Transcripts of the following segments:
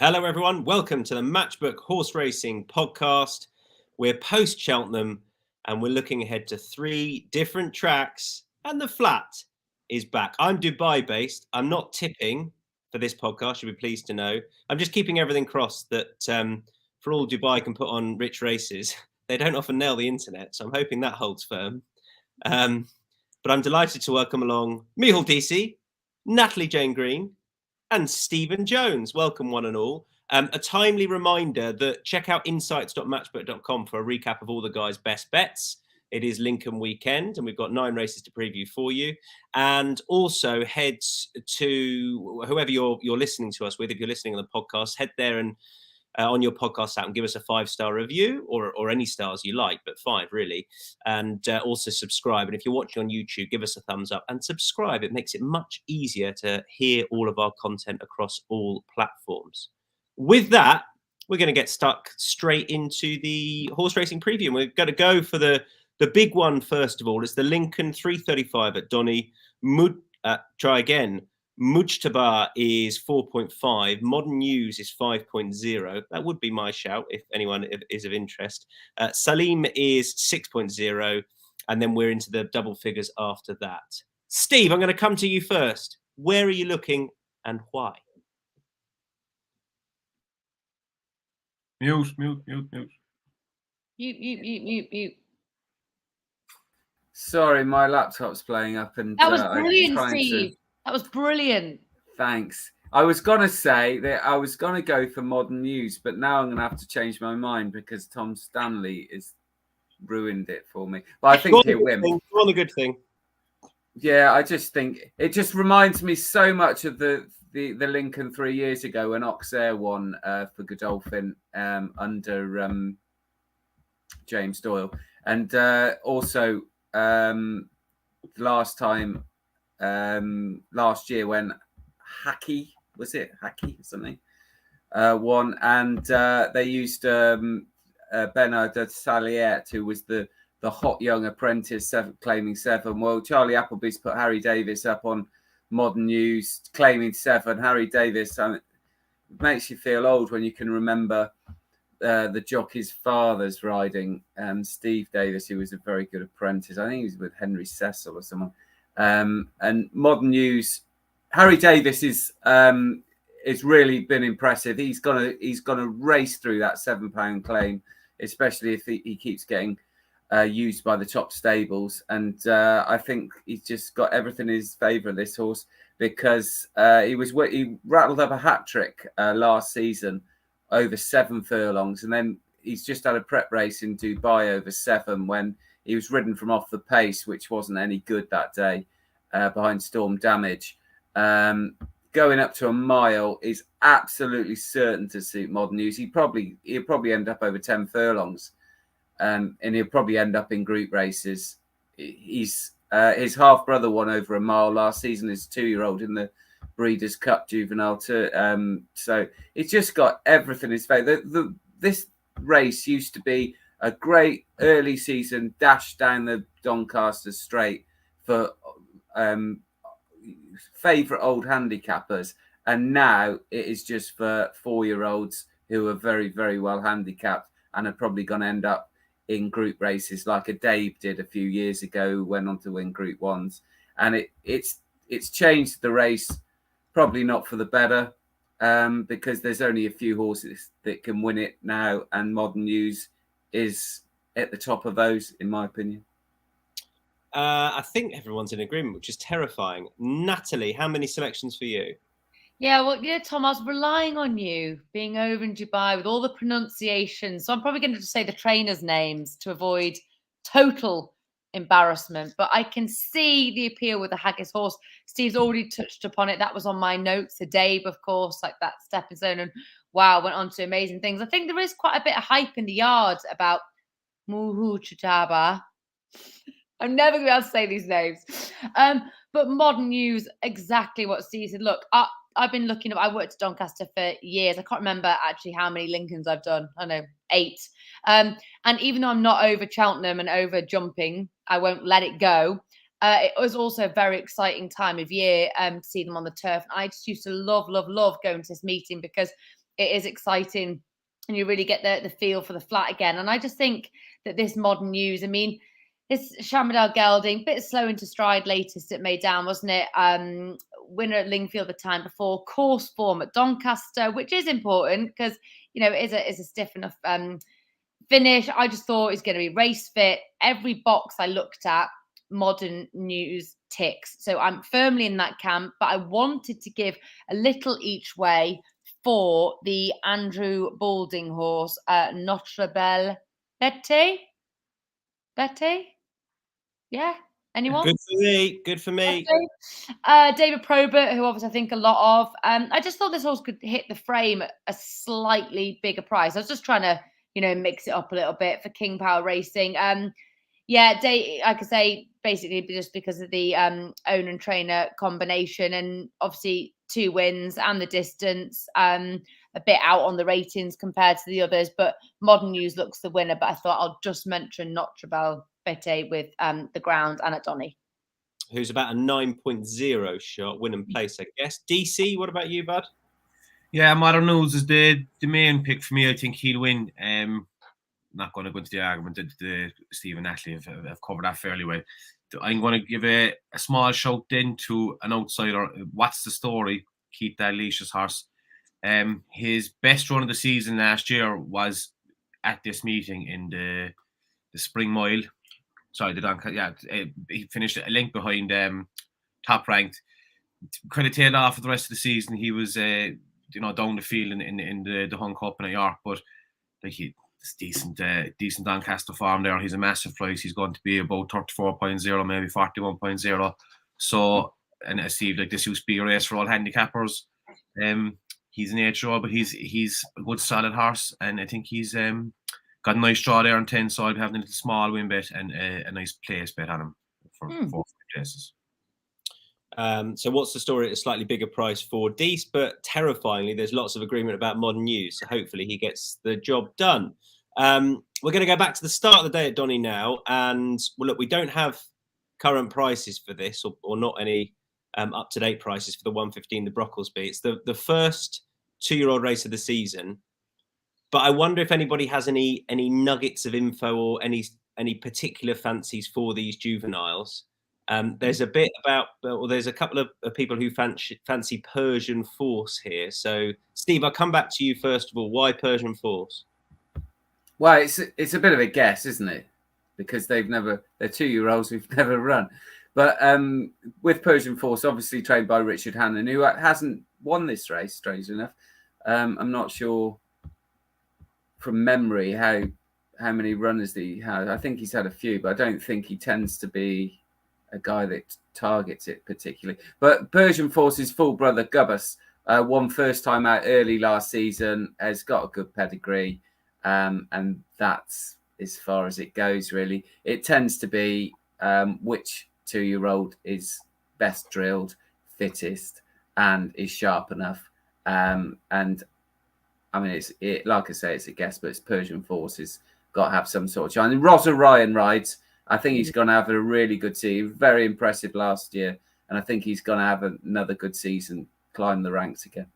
Hello, everyone. Welcome to the Matchbook Horse Racing Podcast. We're post Cheltenham and we're looking ahead to 3 different tracks. And the flat is back. I'm Dubai based. I'm not tipping for this podcast. You'll be pleased to know. I'm just keeping everything crossed that for all Dubai can put on rich races, they don't often nail the internet. So I'm hoping that holds firm. But I'm delighted to welcome along Micheál Deasy, Natalie Green, and Stephen Jones. Welcome, one and all. A timely reminder that check out insights.matchbook.com for a recap of all the guys' best bets. It is Lincoln weekend, and we've got 9 races to preview for you. And also head to whoever you're listening to us with. If you're listening on the podcast, head there and on your podcast app and give us a 5-star review or any stars you like, but 5 really. And also subscribe. And if you're watching on YouTube, give us a thumbs up and subscribe. It makes it much easier to hear all of our content across all platforms. With that, we're going to get stuck straight into the horse racing preview. And we're going to go for the big one first of all. It's the Lincoln 335 at Donny. Mujtaba is 4.5. Modern News is 5.0. That would be my shout if anyone is of interest. Salim is 6.0. And then we're into the double figures after that. Steve, I'm going to come to you first. Where are you looking and why? Mute. Mute. Sorry, my laptop's playing up, and that was brilliant, Steve. That was brilliant. Thanks. I was gonna say that I was gonna go for Modern News, but now I'm gonna have to change my mind because Tom Stanley has ruined it for me. But I think he'll win. All a good thing. Yeah, I just think it just reminds me so much of the Lincoln 3 years ago when Auxerre won for Godolphin under James Doyle, and also last year when Hackey or something won, and they used Bernard de Saliette, who was the hot young apprentice claiming 7. Well, Charlie Appleby's put Harry Davis up on Modern News claiming 7. Harry Davis, it makes you feel old when you can remember the jockey's father's riding, Steve Davis, who was a very good apprentice. I think he was with Henry Cecil or someone. And Modern News, Harry Davis is really been impressive. He's gonna race through that £7 claim, especially if he keeps getting used by the top stables. And I think he's just got everything in his favour, this horse, because he rattled up a hat trick last season over 7 furlongs, and then he's just had a prep race in Dubai over 7 when he was ridden from off the pace, which wasn't any good that day, behind Storm Damage. Going up to a mile is absolutely certain to suit Modern News. He'll probably end up over 10 furlongs, and he'll probably end up in group races. His half brother won over a mile last season. His 2-year-old in the Breeders' Cup Juvenile too. So it's just got everything in his favour. This race used to be a great early season dash down the Doncaster Straight for favourite old handicappers, and now it is just for 4-year-olds who are very, very well handicapped and are probably going to end up in group races like a Dave did a few years ago, who went on to win Group 1s. And it's changed the race, probably not for the better, because there's only a few horses that can win it now, and Modern News is at the top of those, in my opinion. I think everyone's in agreement, which is terrifying. Natalie, how many selections for you? Yeah, well, Tom, I was relying on you being over in Dubai with all the pronunciations. So I'm probably going to say the trainers' names to avoid total embarrassment. But I can see the appeal with the Haggis horse. Steve's already touched upon it. That was on my notes. The Dave, of course, like that stepping stone. And wow, went on to amazing things. I think there is quite a bit of hype in the yards about Muhu Chutaba. I'm never going to be able to say these names. But Modern News, exactly what Steve said. Look, I've been looking up. I worked at Doncaster for years. I can't remember actually how many Lincolns I've done. I know 8. And even though I'm not over Cheltenham and over jumping, I won't let it go. It was also a very exciting time of year to see them on the turf. I just used to love going to this meeting because it is exciting, and you really get the feel for the flat again. And I just think that this Modern News, I mean, this Shamidal Gelding, bit slow into stride latest at Meydan, wasn't it? Winner at Lingfield the time before, course form at Doncaster, which is important because, you know, it is a stiff enough finish. I just thought it's going to be race fit. Every box I looked at, Modern News ticks. So I'm firmly in that camp, but I wanted to give a little each way for the Andrew Balding horse, Notre Belle Bete. Bete? Yeah. Anyone? Good for me. Good for me. David Probert, who obviously I think a lot of. I just thought this horse could hit the frame at a slightly bigger price. I was just trying to, you know, mix it up a little bit for King Power Racing. Yeah, I could say basically just because of the owner and trainer combination, and obviously 2 wins and the distance. A bit out on the ratings compared to the others, but Modern News looks the winner. But I thought I'll just mention Notre Belle Bete with the ground and at Donny. Who's about a 9.0 shot, win and place, I guess. DC, what about you, bud? Yeah, Modern News is the main pick for me. I think he'll win. Not going to go into the argument that Steve and Natalie have covered that fairly well. I'm going to give a small shout then to an outsider. What's the story? Keith Dalglish's horse. His best run of the season last year was at this meeting in the Spring Mile. Sorry, he finished a length behind top ranked. Kind of tailed off for the rest of the season. He was down the field in the Hunt Cup in New York, but like it's decent Doncaster form there. He's a massive price. He's going to be about 34.0, maybe 41.0. So, and as Steve, like this used to be a race for all handicappers. He's an 8-year-old, but he's a good solid horse, and I think he's got a nice draw there on 10, so I'll be having a little small win bet and a nice place bet on him for 4 places. So what's the story at a slightly bigger price for Dease? But terrifyingly, there's lots of agreement about Modern News, so hopefully he gets the job done. We're going to go back to the start of the day at Donny now, and well, look, we don't have current prices for this, or not any up-to-date prices for the 115, the Brocklesby. It's the first 2-year-old race of the season. But I wonder if anybody has any nuggets of info or any particular fancies for these juveniles. There's a bit about, well, there's a couple of people who fancy Persian Force here. So, Steve, I'll come back to you first of all. Why Persian Force? Well, it's a bit of a guess, isn't it? Because they're 2-year-olds who've never run. But with Persian Force, obviously trained by Richard Hannon, who hasn't won this race, strangely enough. I'm not sure from memory how many runners that he had. I think he's had a few, but I don't think he tends to be a guy that targets it particularly. But Persian Force's full brother Gubbas won first time out early last season, has got a good pedigree, and that's as far as it goes, really. It tends to be which 2-year-old is best drilled, fittest, and is sharp enough. And I mean, like I say, it's a guess, but it's Persian Force has got to have some sort of chance. And Ross O'Ryan rides. I think he's going to have a really good season. Very impressive last year. And I think he's going to have another good season, climb the ranks again.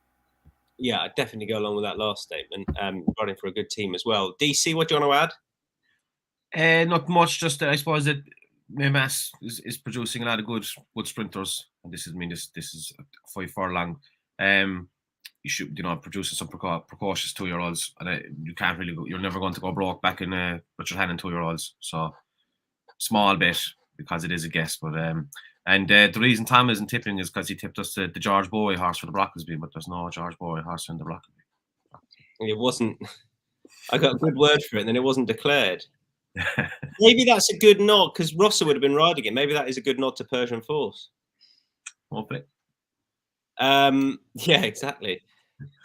Yeah, I'd definitely go along with that last statement. Running for a good team as well. DC, what do you want to add? Not much. Just I suppose that Memas is producing a lot of good sprinters. And this is 5 furlong. You should, producing some precocious 2-year-olds, and you can't really you're never going to go broke back in Richard Hannon 2-year-olds. So small bit because it is a guess, but and the reason Tom isn't tipping is because he tipped us the George Bowie horse for the Brocklesby, but there's no George Bowie horse in the Brocklesby. It wasn't. I got a good word for it, and then it wasn't declared. Maybe that's a good nod because Rosser would have been riding it. Maybe that is a good nod to Persian Force. Hopefully. Yeah, exactly.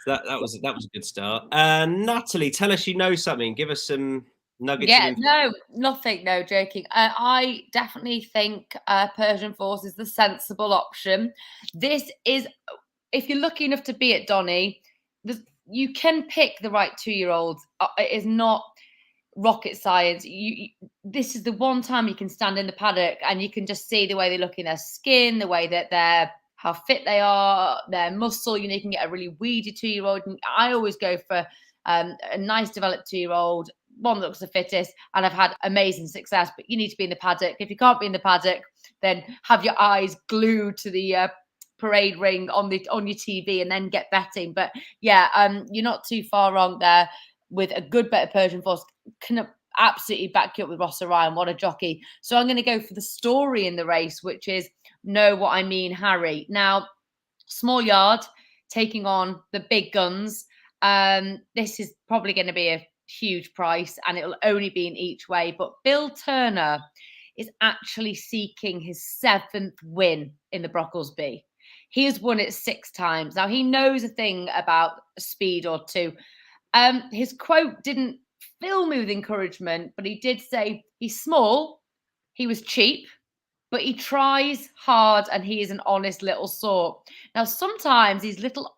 So that was a good start. Natalie, tell us you know something. Give us some nuggets. Yeah, no, nothing. No, joking. I definitely think Persian Force is the sensible option. This is, if you're lucky enough to be at Donny, you can pick the right 2-year-olds. It is not rocket science. This is the one time you can stand in the paddock and you can just see the way they look in their skin, the way that they're how fit they are, their muscle. You know, you can get a really weedy 2-year-old. I always go for a nice developed 2-year-old, one that looks the fittest, and I've had amazing success. But you need to be in the paddock. If you can't be in the paddock, then have your eyes glued to the parade ring on your TV and then get betting. But yeah, you're not too far wrong there. With a good better Persian horse, can absolutely back you up with Ross Orion. What a jockey. So I'm going to go for the story in the race, which is Know What I Mean, Harry. Now, small yard taking on the big guns. This is probably going to be a huge price, and it'll only be in each way. But Bill Turner is actually seeking his 7th win in the Brocklesby. He has won it 6 times. Now, he knows a thing about speed or two. His quote didn't fill me with encouragement, but he did say he's small, he was cheap, but he tries hard and he is an honest little sort. Now, sometimes these little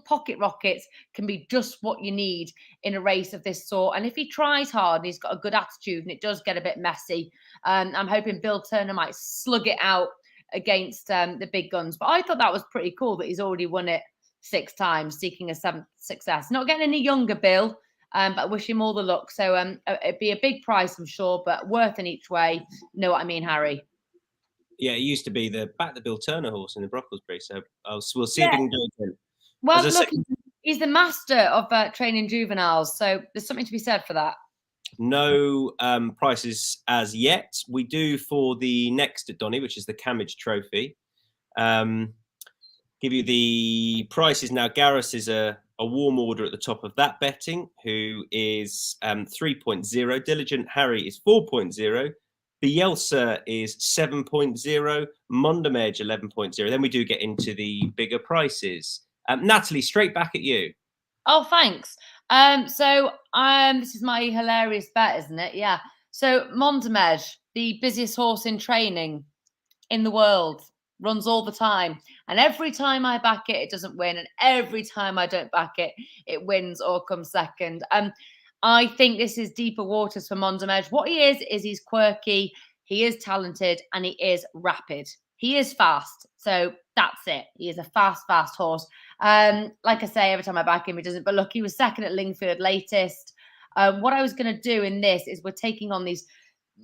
pocket rockets can be just what you need in a race of this sort. And if he tries hard and he's got a good attitude and it does get a bit messy, I'm hoping Bill Turner might slug it out against the big guns. But I thought that was pretty cool that he's already won it 6 times, seeking a 7th success. Not getting any younger, Bill, but I wish him all the luck. So it'd be a big price, I'm sure, but worth in each way. Know what I mean, Harry? Yeah, it used to be the Bill Turner horse in the Brocklesby. So we'll see if we can do it again. Well, look, he's the master of training juveniles. So there's something to be said for that. No prices as yet. We do for the next at Donny, which is the Camage Trophy. Give you the prices now. Garrus is a warm order at the top of that betting, who is 3.0. Diligent Harry is 4.0. Bielsa is 7.0. Mondamedge 11.0. Then we do get into the bigger prices. Natalie, straight back at you. Oh, thanks. So this is my hilarious bet, isn't it? Yeah. So Mondamedge, the busiest horse in training in the world, runs all the time. And every time I back it, it doesn't win. And every time I don't back it, it wins or comes second. I think this is deeper waters for Mondamedge. What he is he's quirky, he is talented, and he is rapid. He is fast. So that's it. He is a fast horse. Like I say, every time I back him, he doesn't. But look, he was second at Lingfield latest. What I was going to do in this is we're taking on these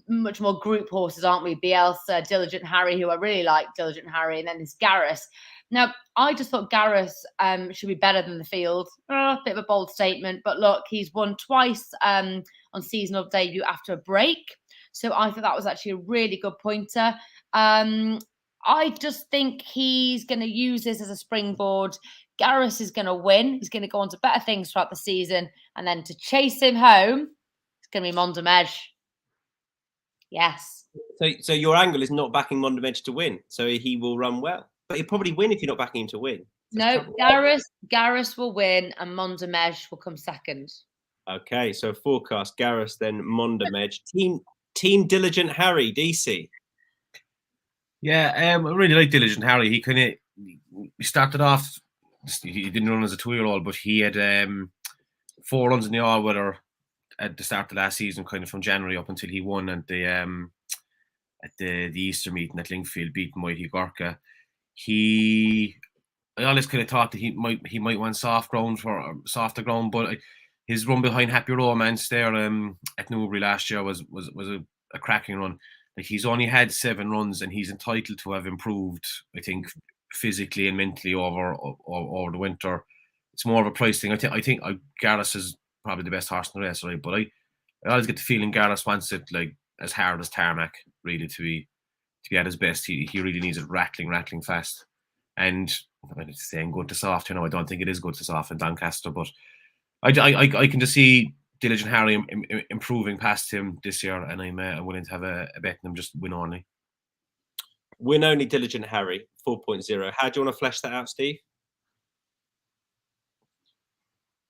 much more group horses, aren't we? Bielsa, Diligent Harry, who I really like, Diligent Harry, and then there's Garrus. Now, I just thought Garrus should be better than the field. Bit of a bold statement, but look, he's won twice on seasonal debut after a break. So I thought that was actually a really good pointer. I just think he's going to use this as a springboard. Garrus is going to win. He's going to go on to better things throughout the season. And then to chase him home, it's going to be Mondamedge. Yes. So your angle is not backing Mondamedge to win. So he will run well. But he'll probably win if you're not backing him to win. No, Garrus will win and Mondamedge will come second. Okay, so forecast Garrus, then Mondamedge. Team Diligent Harry, DC. Yeah, I really like Diligent Harry. He started off, he didn't run as a 2-year-old, but he had 4 runs in the all-weather at the start of last season, kind of from January up until he won at the Easter meeting at Lingfield, beating Mighty Gorka. I always kind of thought that he might want softer ground, but his run behind Happy Romance there at Newbury last year was a cracking run. Like, he's only had 7 runs, and he's entitled to have improved, I think, physically and mentally over the winter. It's more of a price thing. I think Garrus is probably the best horse in the race, right? But I always get the feeling Garrus wants it like as hard as tarmac, really, to be at his best. He really needs it rattling fast. And it's saying good to soft, I don't think it is good to soft in Doncaster, but I can just see Diligent Harry improving past him this year, and I'm willing to have a bet on him, just win only. Win only Diligent Harry, 4.0. How do you want to flesh that out, Steve?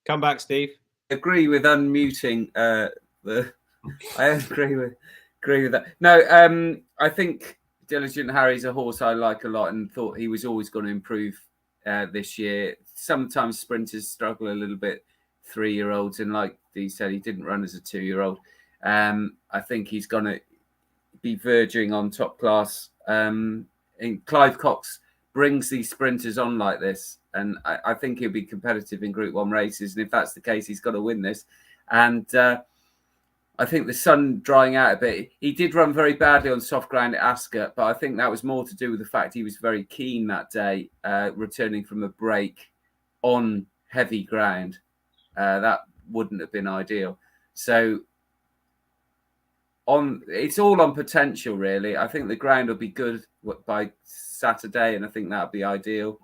Come back, Steve. Agree with unmuting I agree with that. No, I think Diligent Harry's a horse I like a lot and thought he was always going to improve this year. Sometimes sprinters struggle a little bit, 3-year-olds, and like he said, he didn't run as a 2-year-old. I think he's going to be verging on top class. And Clive Cox brings these sprinters on like this, and I think he'll be competitive in Group 1 races. And if that's the case, he's got to win this. And I think the sun drying out a bit. He did run very badly on soft ground at Ascot, but I think that was more to do with the fact he was very keen that day, returning from a break on heavy ground. That wouldn't have been ideal. So it's all on potential, really. I think the ground will be good by Saturday, and I think that'll be ideal.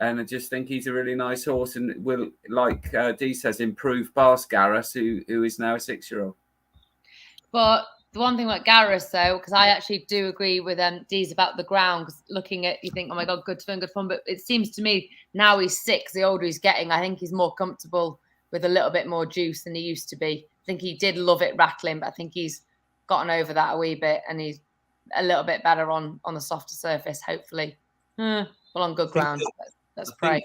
And I just think he's a really nice horse, and will, like Dee says, improve past Gareth, who is now a 6-year-old. But the one thing about Gareth, though, because I actually do agree with Dee's about the ground, because looking at, you think, oh my God, good fun. But it seems to me now he's 6, the older he's getting, I think he's more comfortable with a little bit more juice than he used to be. I think he did love it rattling, but I think he's gotten over that a wee bit, and he's a little bit better on the softer surface, hopefully. Well, on good ground. Let's pray. I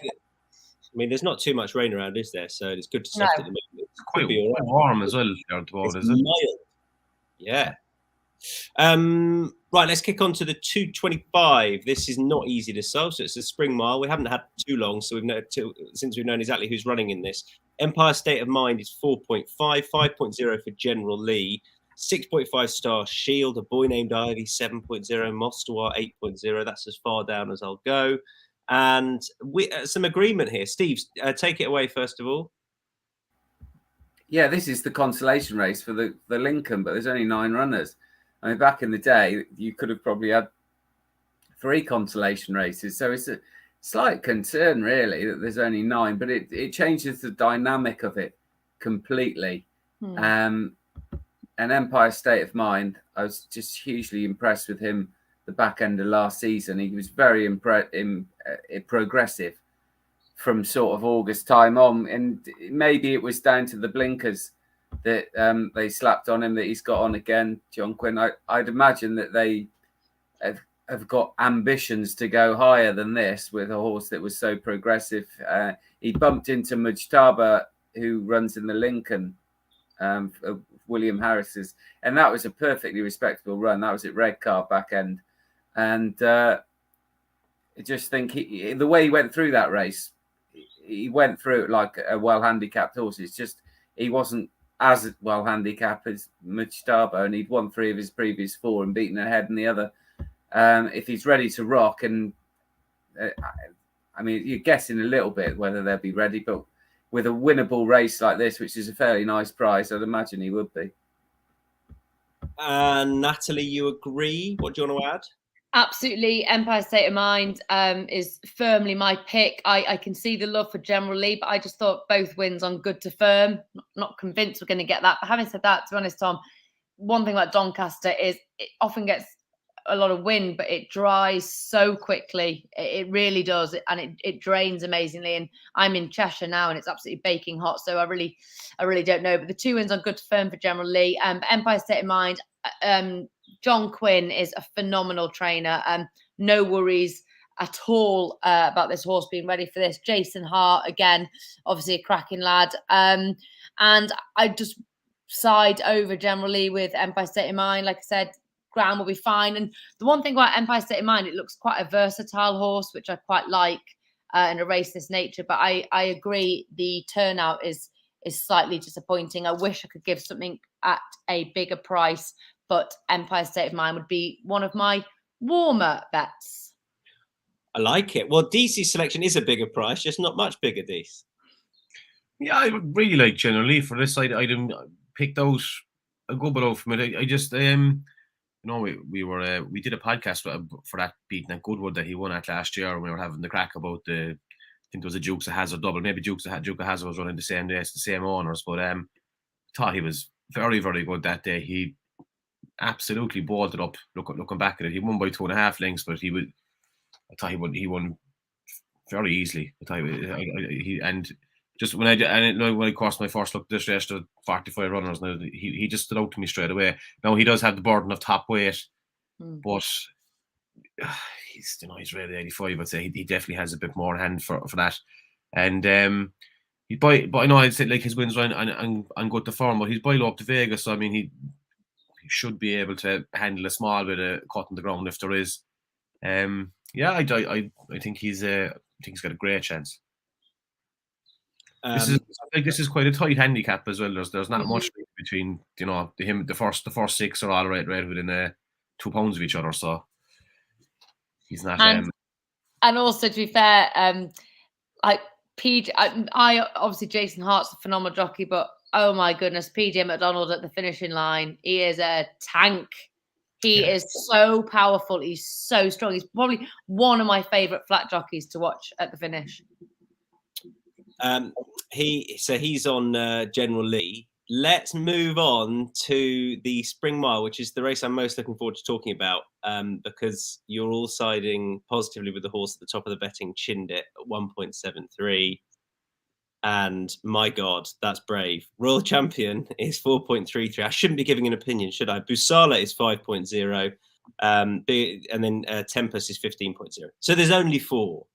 mean, there's not too much rain around, is there? So it's good to soft at the moment. It's quite warm as well. It's mild. Yeah. Right, let's kick on to the 225. This is not easy to solve, so it's a spring mile. We haven't had too long, so since we've known exactly who's running in this. Empire State of Mind is 4.5, 5.0 for General Lee, 6.5 Star Shield, A Boy Named Ivy 7.0, Mostawar 8.0. That's as far down as I'll go. And some agreement here. Steve, take it away first of all. Yeah, this is the consolation race for the Lincoln, but there's only 9 runners. I mean, back in the day, you could have probably had 3 consolation races. So it's a slight concern, really, that there's only 9, but it changes the dynamic of it completely. And Empire State of Mind, I was just hugely impressed with him the back end of last season. He was very progressive from sort of August time on, and maybe it was down to the blinkers that they slapped on him that he's got on again, John Quinn. I'd imagine that they have got ambitions to go higher than this with a horse that was so progressive. He bumped into Mujtaba, who runs in the Lincoln, William Harris's, and that was a perfectly respectable run. That was at Redcar back end. And I just think the way he went through that race, he went through it like a well-handicapped horse. It's just he wasn't as well-handicapped as Mujtaba, and he'd won 3 of his previous 4 and beaten ahead in the other. If he's ready to rock, and I mean, you're guessing a little bit whether they'll be ready, but with a winnable race like this, which is a fairly nice prize, I'd imagine he would be. Natalie, you agree? What do you want to add? Absolutely. Empire State of Mind is firmly my pick. I can see the love for General Lee, but I just thought both wins on good to firm. Not convinced we're going to get that. But having said that, to be honest, Tom, one thing about Doncaster is it often gets a lot of wind, but it dries so quickly. It really does. And it drains amazingly. And I'm in Cheshire now, and it's absolutely baking hot. So I really don't know. But the 2 wins on good to firm for General Lee. Empire State of Mind, John Quinn is a phenomenal trainer. No worries at all about this horse being ready for this. Jason Hart, again, obviously a cracking lad. And I just side over General Lee with Empire State of Mind. Like I said, ground will be fine. And the one thing about Empire State of Mind, it looks quite a versatile horse, which I quite like in a race this nature. But I agree, the turnout is slightly disappointing. I wish I could give something at a bigger price, but Empire State of Mind would be one of my warmer bets. I like it. Well, Deasy's selection is a bigger price, just not much bigger, Dease. Yeah, I would really like General Lee for this. I didn't pick those a good below from it. I just we did a podcast for that beating at Goodwood that he won at last year, and we were having the crack about I think there was a Dukes of Hazzard double. Maybe Duke of Hazzard was running the same day as the same owners, but thought he was very, very good that day. He absolutely balled it up. Looking back at it, he won by 2.5 lengths, but I thought he won very easily. I thought when I crossed my first look at this race, the 45 runners, now he just stood out to me straight away. Now he does have the burden of top weight, but he's really 85. I'd say he definitely has a bit more in hand for that. And but I know I'd say like his wins are on good to form, but he's by low up to Vegas, so I mean he should be able to handle a small bit of cut in the ground if there is. Yeah, I think he's got a great chance. This is quite a tight handicap as well. There's not much between the first 6 are all right within 2 pounds of each other. So he's not. And also, to be fair, like PJ, I obviously Jason Hart's a phenomenal jockey, but oh my goodness, PJ McDonald at the finishing line, he is a tank. He is so powerful. He's so strong. He's probably one of my favourite flat jockeys to watch at the finish. He's on General Lee. Let's move on to the Spring Mile, which is the race I'm most looking forward to talking about, because you're all siding positively with the horse at the top of the betting, Chindit, at 1.73. And my God, that's brave. Royal Champion is 4.33. I shouldn't be giving an opinion, should I? Busala is 5.0. And then Tempest is 15.0. So there's only 4.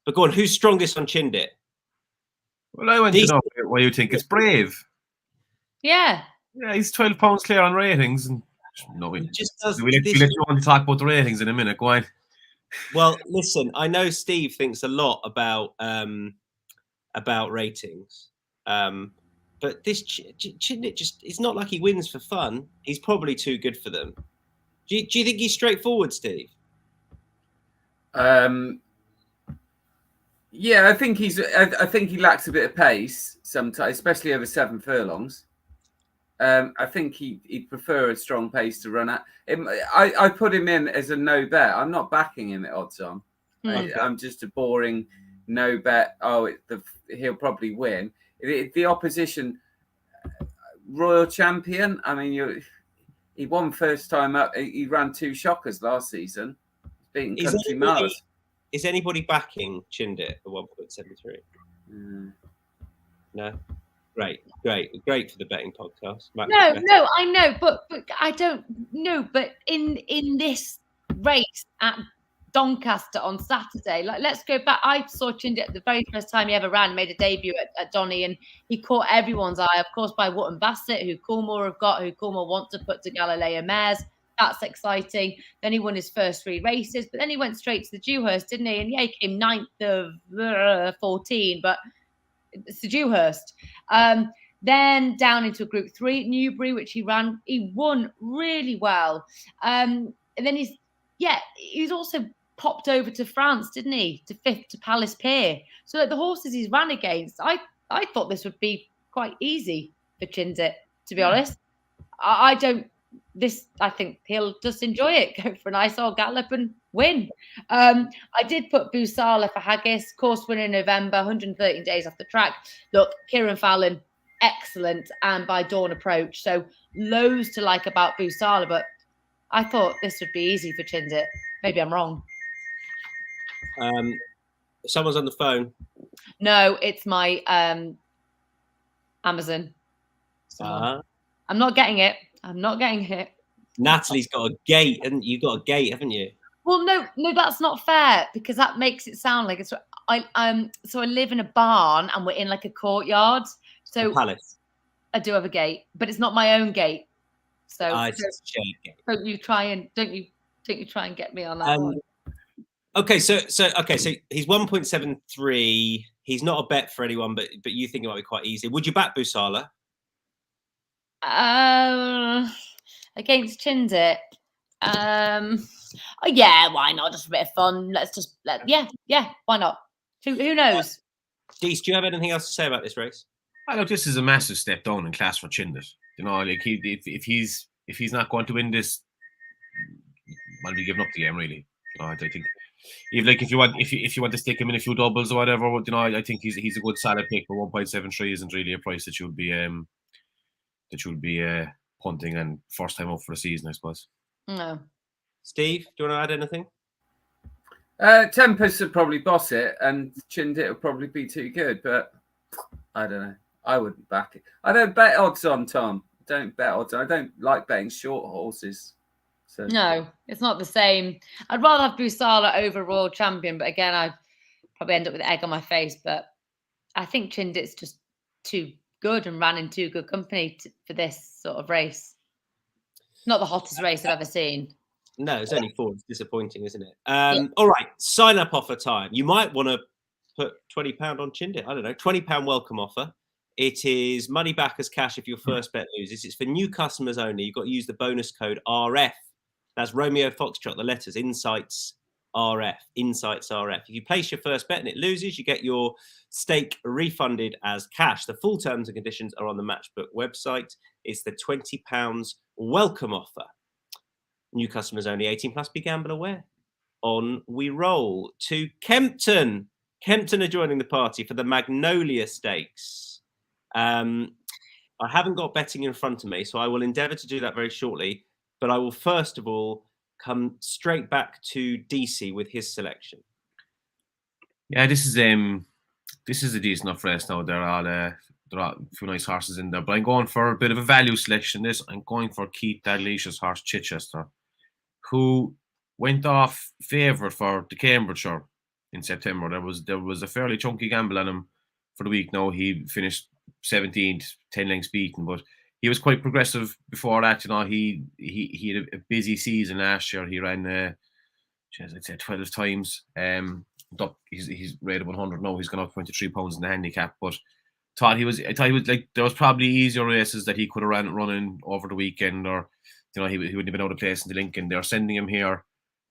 But go on, who's strongest on Chindit? Well, I want to know why you think it's brave. Yeah. Yeah, he's 12 pounds clear on ratings. And no, we just does. We'll let you on to talk about the ratings in a minute. Go on. Well, listen, I know Steve thinks a lot about ratings, but this Chindit just—it's not like he wins for fun. He's probably too good for them. Do you think he's straightforward, Steve? Yeah, I think I think he lacks a bit of pace sometimes, especially over 7 furlongs. I think he'd prefer a strong pace to run at. I put him in as a no bet. I'm not backing him at odds on. I'm just a boring no bet. He'll probably win. The opposition, Royal Champion. I mean, he won first time up. He ran 2 shockers last season, beating Country Mars. Is anybody backing Chindit at 1.73? No. Great for the betting podcast. No, I know, but I don't know. But in this race at Doncaster on Saturday, let's go back. I saw Chindit the very first time he ever ran, made a debut at Donny, and he caught everyone's eye, of course, by Wootton Bassett, who Coolmore have got, who Coolmore want to put to Galileo Mares. That's exciting. Then he won his first 3 races, but then he went straight to the Dewhurst, didn't he? And yeah, he came 9th of 14, but it's the Dewhurst. Then down into a Group 3, Newbury, which he ran. He won really well. And then he's also popped over to France, didn't he? To 5th to Palace Pier. So the horses he's ran against, I thought this would be quite easy for Chindit, to be honest. I think he'll just enjoy it, go for a nice old gallop and win. I did put Busala for Haggis, course winner in November, 113 days off the track. Look, Kieran Fallon, excellent, and by Dawn Approach. So loads to like about Busala, but I thought this would be easy for Chindit. Maybe I'm wrong. Someone's on the phone. No, it's my Amazon. I'm not getting it. Natalie's got a gate, and you've got a gate, haven't you? Well, no, that's not fair, because that makes it sound like it's. So I live in a barn, and we're in like a courtyard. So a palace. I do have a gate, but it's not my own gate. So don't you try and get me on that one. Okay, so he's 1.73. He's not a bet for anyone, but you think it might be quite easy. Would you back Busala? Against Chindit. Yeah, why not? Just a bit of fun. Why not? Who knows? Dees, do you have anything else to say about this race? I know this is a massive step down in class for Chindit. You know, like if he's not going to win this, I'll be giving up the game, really. You know, I think if you want to stick him in a few doubles or whatever, you know, I think he's a good solid pick, but 1.73 isn't really a price that you'll be punting and first time up for the season, I suppose. No. Steve, do you want to add anything? Tempest would probably boss it, and Chindit would probably be too good, but I don't know. I wouldn't back it. I don't bet odds on, Tom. Don't bet odds on. I don't like betting short horses. So. No, it's not the same. I'd rather have Busala over Royal Champion, but again, I'd probably end up with egg on my face. But I think Chindit's just too good and ran in too good company for this sort of race. Not the hottest race I've ever seen. No, it's only 4. It's disappointing, isn't it? All right, sign up offer time. You might want to put £20 on Chindit. I don't know, £20 welcome offer. It is money back as cash if your first bet loses. It's for new customers only. You've got to use the bonus code RF. That's Romeo Foxtrot, the letters, Insights RF. Insights RF. If you place your first bet and it loses, you get your stake refunded as cash. The full terms and conditions are on the Matchbook website. It's the £20 welcome offer. New customers only, 18 plus, be gamble aware. On we roll to Kempton. Kempton are joining the party for the Magnolia Stakes. I haven't got betting in front of me, so I will endeavour to do that very shortly. But I will first of all come straight back to Deasy with his selection. Yeah, this is a decent enough race now. There are a few nice horses in there, but I'm going for a bit of a value selection. I'm going for Keith Dalglish's horse Chichester, who went off favourite for the Cambridgeshire in September. There was a fairly chunky gamble on him for the week. Now he finished 17th, 10 lengths beaten, but he was quite progressive before that. You know, he had a busy season last year. He ran, I'd say 12 times. He's rated 100 now. He's gone up £23 in the handicap, but I thought he was like, there was probably easier races that he could have running over the weekend, or you know, he wouldn't have been out of place in the Lincoln. They're sending him here.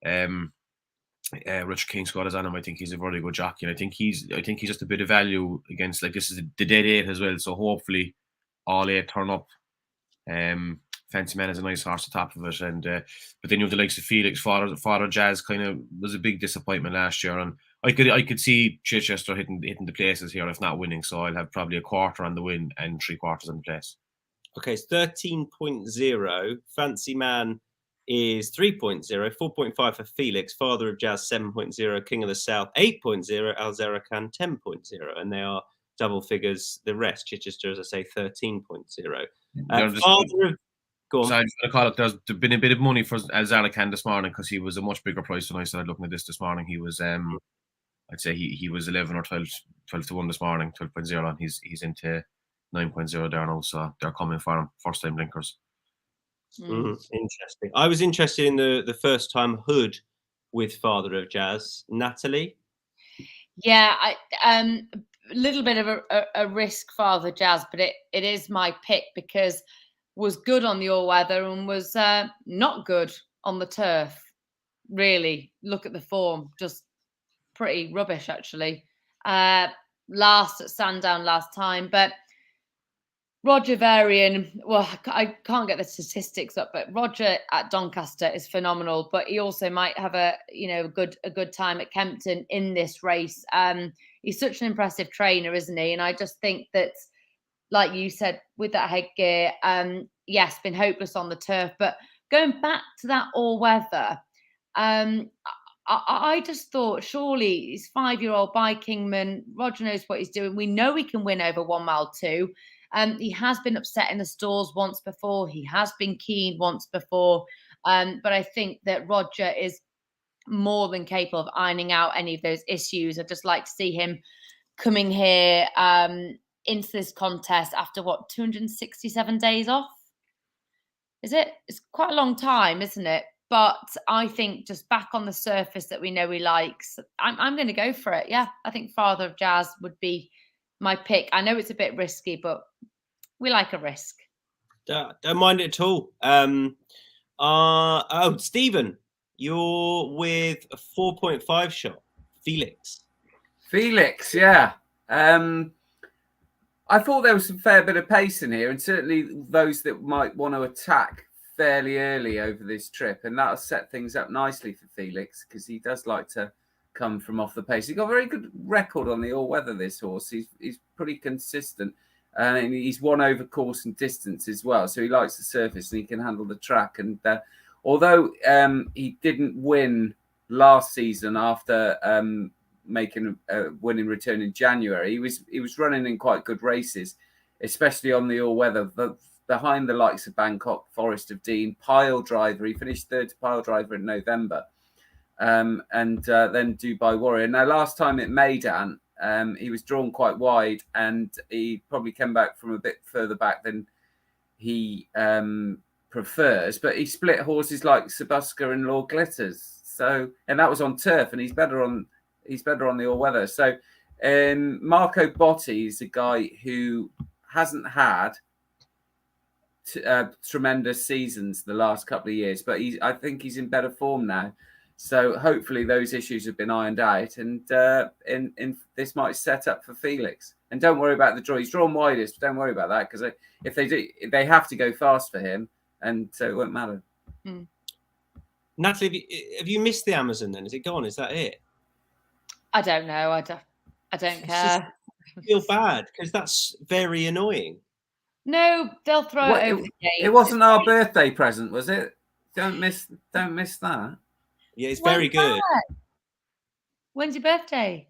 Richard Kingscourt is on him. I think he's a very good jockey, and I think he's just a bit of value against, like, this is the dead 8 as well. So hopefully all 8 turn up. Fancy Man is a nice horse on top of it, and but then you have the likes of Felix. Father Jazz kind of was a big disappointment last year, and I could see Chichester hitting the places here, if not winning. So I'll have probably a quarter on the win and 3/4 on the place. Okay, it's 13.0. Fancy Man is 3.0, 4.5 for Felix. Father of Jazz 7.0, King of the South 8.0, Alzerakan 10.0, and they are double figures. The rest, Chichester, as I say, 13.0. Go on. So I'm going to call it. There's been a bit of money for Alzerakan this morning because he was a much bigger price than I started looking at this morning. He was, I'd say he was 11 or 12 to 1 this morning, 12.0, and he's into 9.0 there now. So they're coming for him, first time blinkers. Interesting. I was interested in the first time hood with Father of Jazz, Natalie. Yeah, a little bit of a risk, Father Jazz, but it is my pick because was good on the all-weather and was not good on the turf. Really, look at the form, just pretty rubbish actually. Last at Sandown last time, but Roger Varian, well, I can't get the statistics up, but Roger at Doncaster is phenomenal. But he also might have a good time at Kempton in this race. He's such an impressive trainer, isn't he? And I just think that, like you said, with that headgear, yes, been hopeless on the turf. But going back to that all-weather, I just thought, surely he's 5-year-old by Kingman. Roger knows what he's doing. We know he can win over 1 mile 2. He has been upset in the stalls once before. He has been keen once before. But I think that Roger is more than capable of ironing out any of those issues. I'd just like to see him coming here into this contest after 267 days off? Is it? It's quite a long time, isn't it? But I think just back on the surface that we know he likes, I'm going to go for it. Yeah, I think Father of Jazz would be my pick. I know it's a bit risky, but we like a risk. Don't mind it at all. Stephen, you're with a 4.5 shot. Felix, yeah. I thought there was some fair bit of pace in here, and certainly those that might want to attack fairly early over this trip, and that'll set things up nicely for Felix because he does like to come from off the pace. He's got a very good record on the all-weather, this horse. He's pretty consistent, and he's won over course and distance as well, so he likes the surface and he can handle the track. And although he didn't win last season after making a winning return in January, he was running in quite good races, especially on the all-weather, behind the likes of Bangkok, Forest of Dean, Pile Driver. He finished third to Pile Driver in November, and then Dubai Warrior. Now, last time at Maidan, he was drawn quite wide, and he probably came back from a bit further back than he prefers, but he split horses like Sabuska and Lord Glitters. So, and that was on turf, and he's better on the all weather. So, Marco Botti is a guy who hasn't had tremendous seasons the last couple of years, but I think he's in better form now. So hopefully those issues have been ironed out, and this might set up for Felix. And don't worry about the draw. He's drawn widest, but don't worry about that, because if they do, they have to go fast for him, and so it won't matter. Natalie, have you missed the Amazon then? Is it gone? Is that it? I don't know. I don't care. I feel bad because that's very annoying. No, they'll throw it over the gate. It wasn't our birthday present, was it? Don't miss that. Yeah, it's very good. When's your birthday?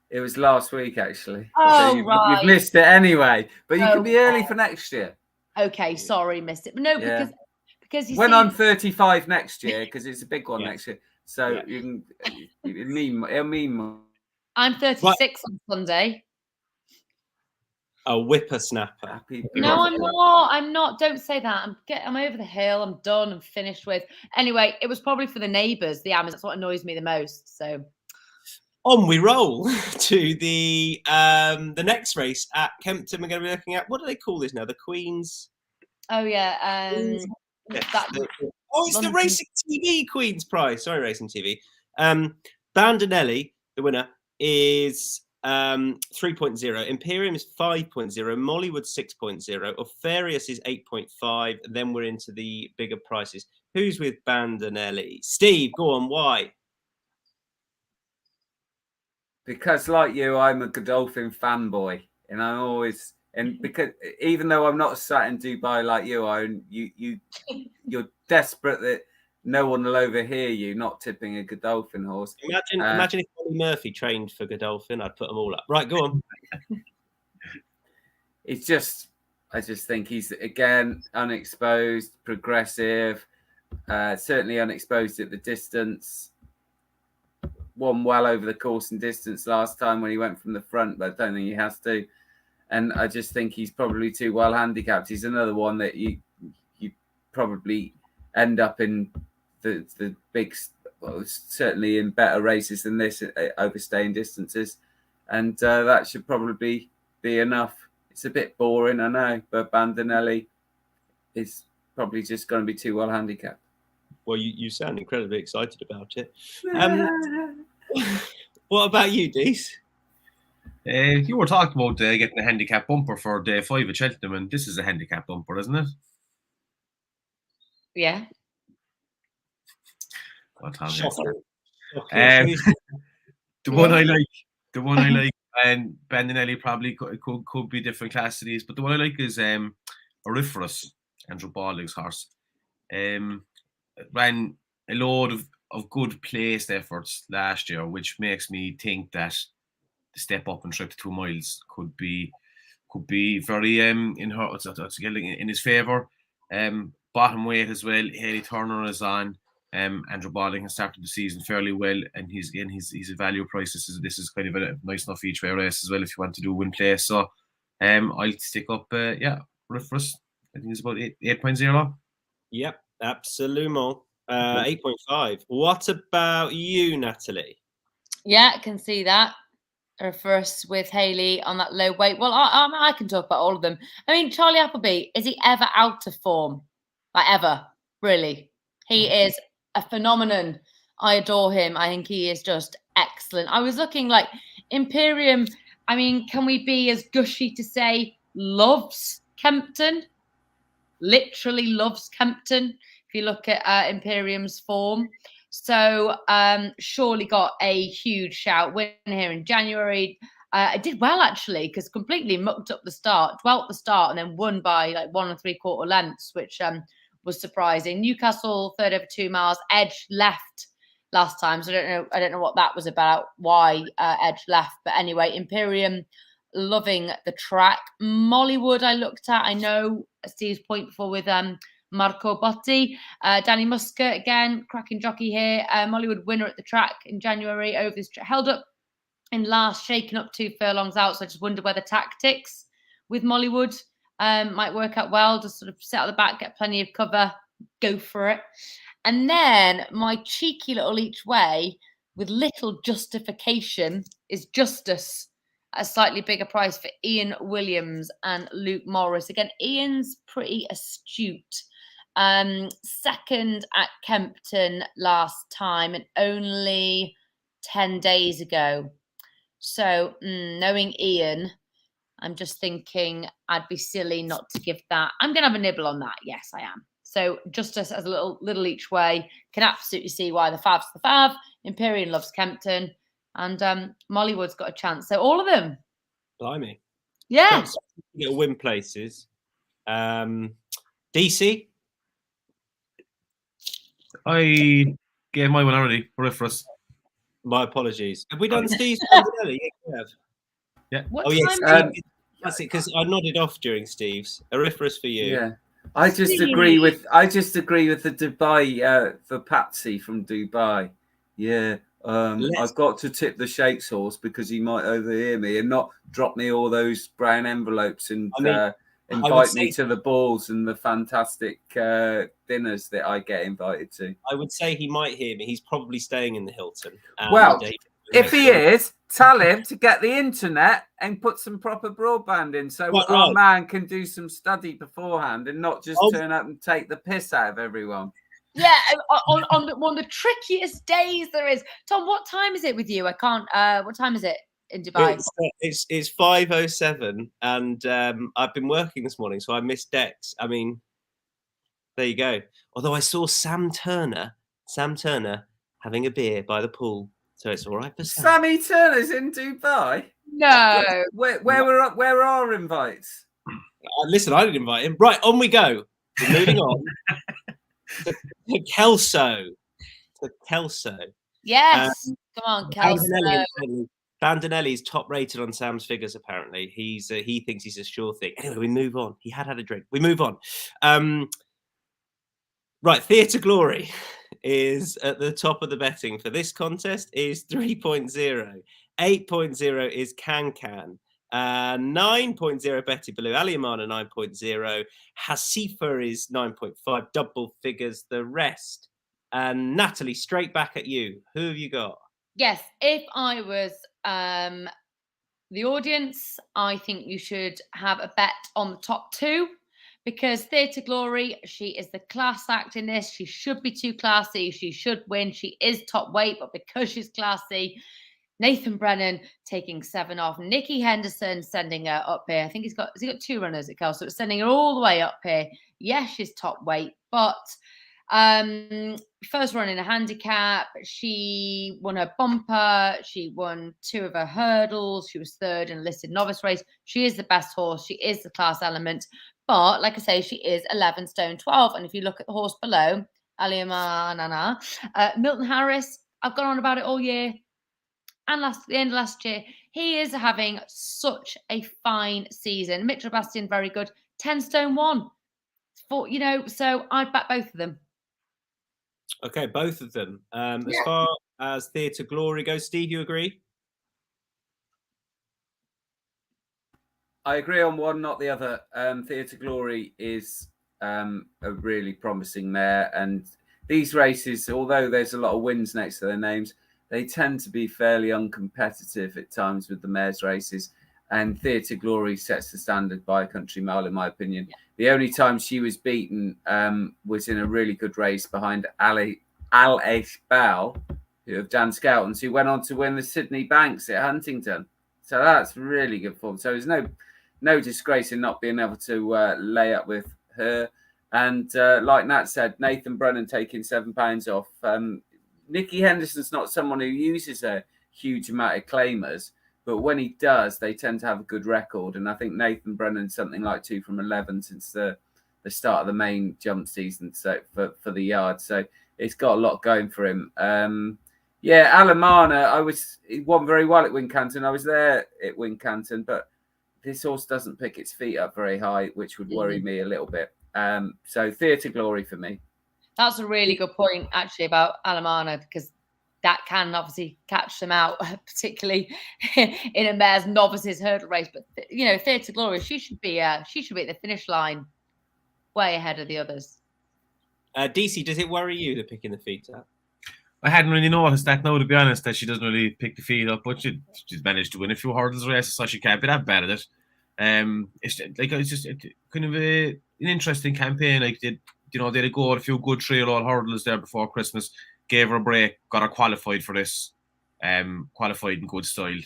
It was last week, actually. Oh, so right. You've missed it anyway, but you can be early for next year. Okay, sorry, missed it. But no, because you when see, I'm 35 next year, because it's a big one next year. So you can. It'll mean more. I'm 36 on Sunday. A whippersnapper. No, I'm not. Don't say that. I'm over the hill. I'm done. I'm finished with. Anyway, it was probably for the neighbours, the Amazon. That's what annoys me the most. So on we roll to the next race at Kempton. We're going to be looking at, what do they call this now? The Queen's. Oh yeah. It's the Racing TV Queen's Prize. Sorry, Racing TV. Bandinelli, the winner, is 3.0. Imperium is 5.0. Mollywood 6.0. Ofarius is 8.5. Then we're into the bigger prices. Who's with Bandinelli? Steve, go on. Why? Because, like you, I'm a Godolphin fanboy, and I'm always, and because even though I'm not sat in Dubai like you're desperate that no one will overhear you not tipping a Godolphin horse. Imagine if Ollie Murphy trained for Godolphin. I'd put them all up. Right, go on. I just think he's, again, unexposed, progressive, certainly unexposed at the distance. Won well over the course and distance last time when he went from the front, but I don't think he has to. And I just think he's probably too well handicapped. He's another one that you probably end up in the big, well, certainly in better races than this, overstaying distances, and that should probably be enough. It's a bit boring, I know, but Bandinelli is probably just going to be too well handicapped. Well, you sound incredibly excited about it. What about you, Dees? You were talking about getting a handicap bumper for day 5 at Cheltenham, and this is a handicap bumper, isn't it? Yeah. Shocking. The one I like, and Bandinelli probably could be different class to these, but the one I like is Auriferous, Andrew Balding's horse. Ran a load of good placed efforts last year, which makes me think that the step up and trip to 2 miles could be very in his favour. Bottom weight as well. Haley Turner is on. Andrew Balding has started the season fairly well, and he's a value price. This is kind of a nice enough each way race as well if you want to do win place. So I'll stick up Riffrus. I think it's about 8.0. Yep, absolutely. 8.5. What about you, Natalie? Yeah, I can see that. First with Haley on that low weight. Well, I can talk about all of them. I mean, Charlie Appleby, is he ever out of form? Like, ever? Really? He is a phenomenon. I adore him. I think he is just excellent. I was looking like Imperium. I mean, can we be as gushy to say loves Kempton? Literally loves Kempton. If you look at Imperium's form. So surely got a huge shout win here in January. I did well, actually, because completely mucked up the start, dwelt the start, and then won by like 1 3/4 lengths, which was surprising. Newcastle, 3rd over 2 miles. Edge left last time, so I don't know what that was about, why Edge left. But anyway, Imperium loving the track. Mollywood I looked at. I know Steve's point before with Marco Botti. Danny Muscat, again, cracking jockey here. Mollywood winner at the track in January over this track. Held up in last, shaken up 2 furlongs out. So I just wonder whether tactics with Mollywood might work out well. Just sort of sit at the back, get plenty of cover, go for it. And then my cheeky little each way with little justification is Justice at a slightly bigger price for Ian Williams and Luke Morris. Again, Ian's pretty astute. Second at Kempton last time and only 10 days ago. So knowing Ian, I'm just thinking I'd be silly not to give that. I'm going to have a nibble on that. Yes, I am. So Justice as a little each way. Can absolutely see why the fav's the fav. Imperial loves Kempton. And Mollywood's got a chance. So all of them. Blimey. Yeah. Little win places. DC. I gave my one already. Peripherus. My apologies. Have we done Steve's Bandinelli? Yeah, we have. Yeah. What Oh, yes. time That's it, because I nodded off during Steve's. Auriferous for you. Yeah. I just agree with the Dubai for Patsy from Dubai. Yeah. I've got to tip the Shakes horse because he might overhear me and not drop me all those brown envelopes and invite me to the balls and the fantastic dinners that I get invited to. I would say he might hear me. He's probably staying in the Hilton. Well, if he is, tell him to get the internet and put some proper broadband in so our man can do some study beforehand and not just turn up and take the piss out of everyone. Yeah, on one of the trickiest days there is. Tom, what time is it with you? I can't. What time is it in Dubai? It's 5:07, and I've been working this morning, so I missed decks. I mean, there you go. Although I saw Sam Turner having a beer by the pool, so it's all right for Sam. Sammy Turner's in Dubai. No. Where are our invites? Listen, I didn't invite him. Right, on we go. We're moving on. To Kelso. Yes. Come on, Kelso. Bandinelli's top rated on Sam's figures, apparently. He thinks he's a sure thing. Anyway, we move on. He had a drink. We move on. Right, Theatre Glory is at the top of the betting for this contest is 3.0. 8.0 is Can. 9.0 Betty Blue, Aliamana 9.0, Hasifa is 9.5, double figures the rest. And Natalie, straight back at you. Who have you got? Yes, if I was the audience, I think you should have a bet on the top two because Theatre Glory, she is the class act in this. She should be too classy. She should win. She is top weight, but because she's classy, Nathan Brennan taking 7 off. Nikki Henderson sending her up here. I think has he got 2 runners at Kelso? It's sending her all the way up here. Yes, she's top weight, but first run in a handicap. She won her bumper. She won 2 of her hurdles. She was 3rd in a listed novice race. She is the best horse. She is the class element. But like I say, she is 11 stone 12. And if you look at the horse below, Aliamana, Milton Harris, I've gone on about it all year. And at the end of last year, he is having such a fine season. Mitchell Bastian, very good. 10 stone 1. So I'd back both of them. Okay, both of them. As far as Theatre Glory goes, Steve, you agree? I agree on one, not the other. Theatre Glory is a really promising mare. And these races, although there's a lot of wins next to their names, they tend to be fairly uncompetitive at times with the mares' races. And Theatre Glory sets the standard by a country mile, in my opinion. Yeah. The only time she was beaten was in a really good race behind Al-Eshbal, who of Dan Skelton's, who went on to win the Sydney Banks at Huntington. So that's really good form. So there's no disgrace in not being able to lay up with her. And like Nat said, Nathan Brennan taking £7 off. Nikki Henderson's not someone who uses a huge amount of claimers, but when he does, they tend to have a good record. And I think Nathan Brennan's something like 2 from 11 since the start of the main jump season, so for the yard. So it's got a lot going for him. Alamana, he won very well at Wincanton. I was there at Wincanton, but this horse doesn't pick its feet up very high, which would worry me a little bit. So Theatre Glory for me. That's a really good point, actually, about Alamana, because that can obviously catch them out, particularly in a mare's novices hurdle race. But Theatre Glory, she should be at the finish line, way ahead of the others. Deasy, does it worry you the picking the feet up? I hadn't really noticed that now, to be honest, that she doesn't really pick the feet up, but she's managed to win a few hurdles races, so she can't be that bad at it. It's just kind of an interesting campaign. Like they had a go at a few good 3-year-old hurdles there before Christmas, gave her a break, got her qualified for this, qualified in good style.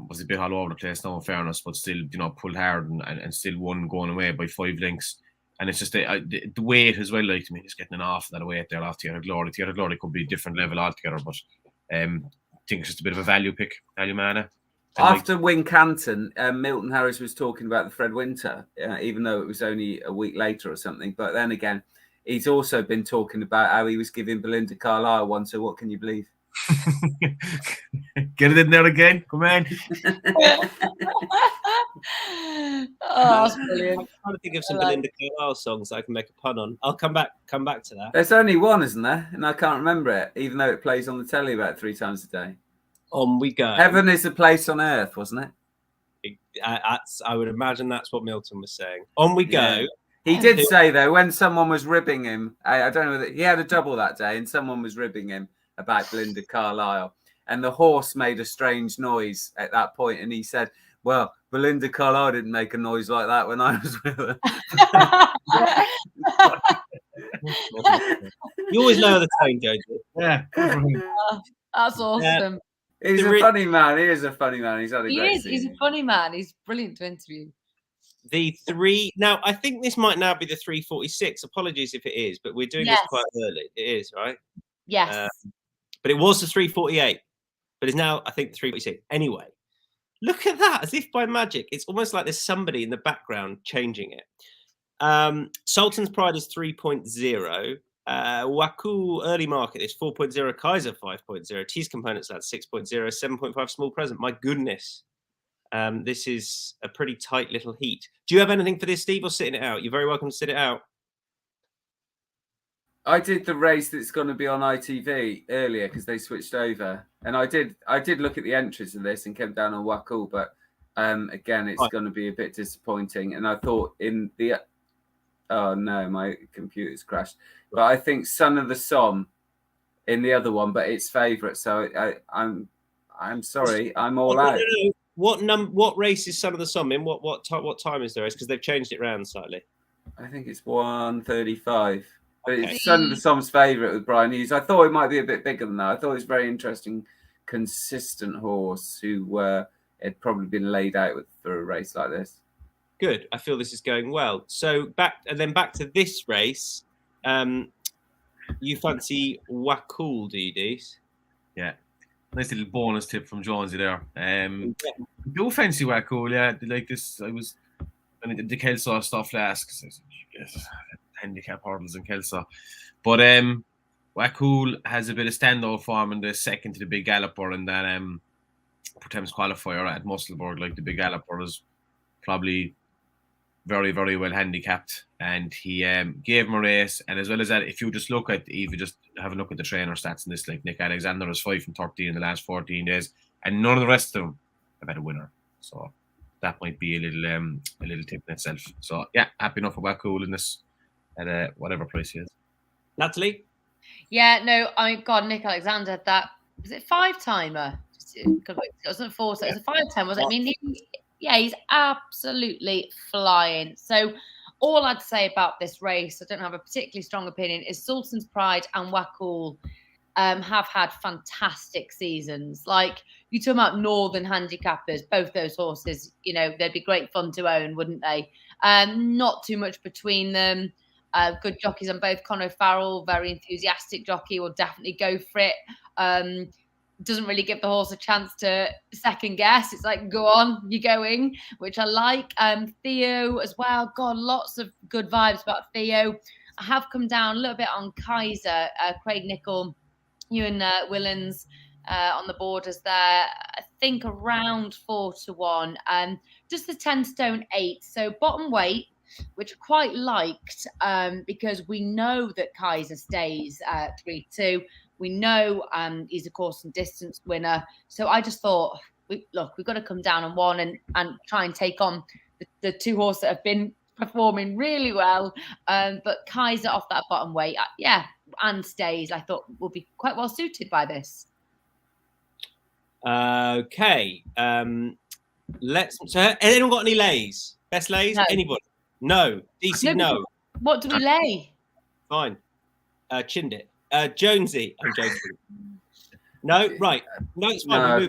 Was a bit all over the place now, in fairness, but still, pulled hard and still won going away by 5 lengths. And it's just the weight as well. Like, to me, it's getting an awful lot of weight there off Theatre Glory. Theatre Glory could be a different level altogether, but I think it's just a bit of a value mana. After Wincanton, Milton Harris was talking about the Fred Winter, even though it was only a week later or something. But then again, he's also been talking about how he was giving Belinda Carlisle one. So what can you believe? Get it in there again. Come on. That's brilliant. I'm trying to think of some Belinda Carlisle songs I can make a pun on. I'll come back to that. There's only one, isn't there? And I can't remember it, even though it plays on the telly about 3 times a day. On we go. Heaven is a place on earth, wasn't it? I would imagine that's what Milton was saying. On we go. Yeah. He did say, though, when someone was ribbing him, I don't know whether he had a double that day, and someone was ribbing him about Belinda Carlisle, and the horse made a strange noise at that point, and he said, well, Belinda Carlisle didn't make a noise like that when I was with her. You always know the tone, don't you? Yeah. That's awesome. He's a funny man. He is a funny man. He's had a great season. He's a funny man. He's brilliant to interview. Now, I think this might now be the 3:46. Apologies if it is, but we're doing this quite early. It is, right? Yes. But it was the 3:48. But it's now, I think, the 3:46. Anyway, look at that. As if by magic. It's almost like there's somebody in the background changing it. Sultan's Pride is 3.0. Waku early market is 4.0. Kaiser 5.0. T's components that's 6.0. 7.5 small present. My goodness. This is a pretty tight little heat. Do you have anything for this, Steve, or sitting it out? You're very welcome to sit it out. I did the race that's going to be on ITV earlier because they switched over, and I did look at the entries of this and came down on Waku, but again, it's going to be a bit disappointing. And I thought oh no, my computer's crashed. But I think Son of the Somme in the other one, but it's favourite. So I'm sorry, I'm all out. What race is Son of the Somme in? What time is there? Because they've changed it around slightly. I think it's 1:35. But it's Son of the Somme's favourite with Brian Hughes. I thought it might be a bit bigger than that. I thought it was a very interesting, consistent horse who had probably been laid out for a race like this. Good. I feel this is going well. So back to this race. You fancy Wacool, do you, Dees? Yeah. Nice little bonus tip from Jonesy there. Do fancy Wacool, yeah. Like this, I did the Kelso stuff last because handicap hurdles in Kelso. But Wacool has a bit of standout form in the second to the Big Galloper and that Thames qualifier at Musselburgh. Like the Big Galloper is probably very, very well handicapped, and he gave him a race. And as well as that, if you just look at, even just have a look at the trainer stats in this, like Nick Alexander is 5 from 13 in the last 14 days, and none of the rest of them have had a winner. So that might be a little tip in itself. So yeah, happy enough about Wacool in this at whatever price he is. Natalie? Yeah, no, Nick Alexander, that was it 5-timer? It wasn't 4, so it was a 5-time, was it? I mean, he's absolutely flying. So all I'd say about this race, I don't have a particularly strong opinion, is Sultan's Pride and Wacool have had fantastic seasons. Like, you talk about Northern handicappers, both those horses, they'd be great fun to own, wouldn't they? Not too much between them. Good jockeys on both. Conor Farrell, very enthusiastic jockey, will definitely go for it. Doesn't really give the horse a chance to second guess. It's like, go on, you're going, which I like. Theo as well. God, lots of good vibes about Theo. I have come down a little bit on Kaiser, Craig Nicol, Ewan Willans on the borders there. I think around 4-1. Just the 10 stone 8. So bottom weight, which I quite liked because we know that Kaiser stays 3-2. We know he's a course and distance winner. So I just thought, we've got to come down on one and try and take on the 2 horses that have been performing really well. But Kaiser off that bottom weight, and Stays, I thought will be quite well suited by this. Okay. So anyone got any lays? Best lays? No. Anybody? No. DC, no. What do we lay? Fine. Chinned it. Jonesy. I'm joking. No, right. No, it's fine. No.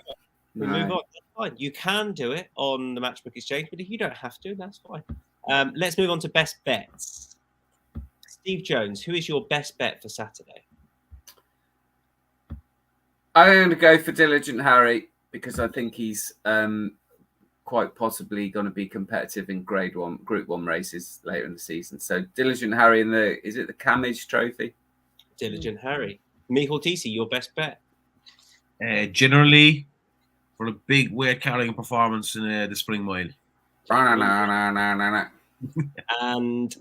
We move on. That's fine. You can do it on the Matchbook Exchange, but if you don't have to, that's fine. Let's move on to best bets. Steve Jones, who is your best bet for Saturday? I'm going to go for Diligent Harry because I think he's quite possibly going to be competitive in Group 1 races later in the season. So Diligent Harry in the Camage Trophy? Diligent Harry. Micheál Deasy, your best bet? Generally, for a big weight carrying performance in the Spring Mile. And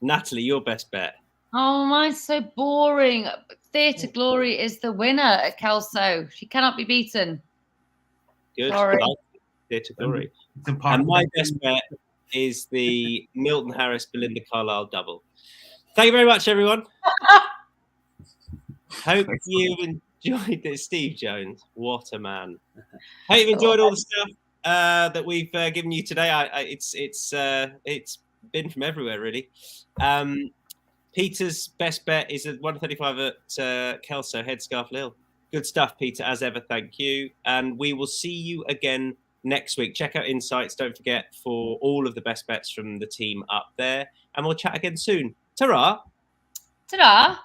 Natalie, your best bet? Oh, mine's so boring. Theatre Glory is the winner at Kelso. She cannot be beaten. Good. Sorry. Theatre Glory. It's And my best bet is the Milton Harris Belinda Carlisle double. Thank you very much, everyone. Hope you enjoyed this. Steve Jones, what a man. Hope you've enjoyed all the stuff that we've given you today. It's been from everywhere, really. Peter's best bet is at 135 at Kelso, Headscarf Lille. Good stuff, Peter, as ever. Thank you. And we will see you again next week. Check out Insights. Don't forget for all of the best bets from the team up there. And we'll chat again soon. Ta-ra. Ta-da.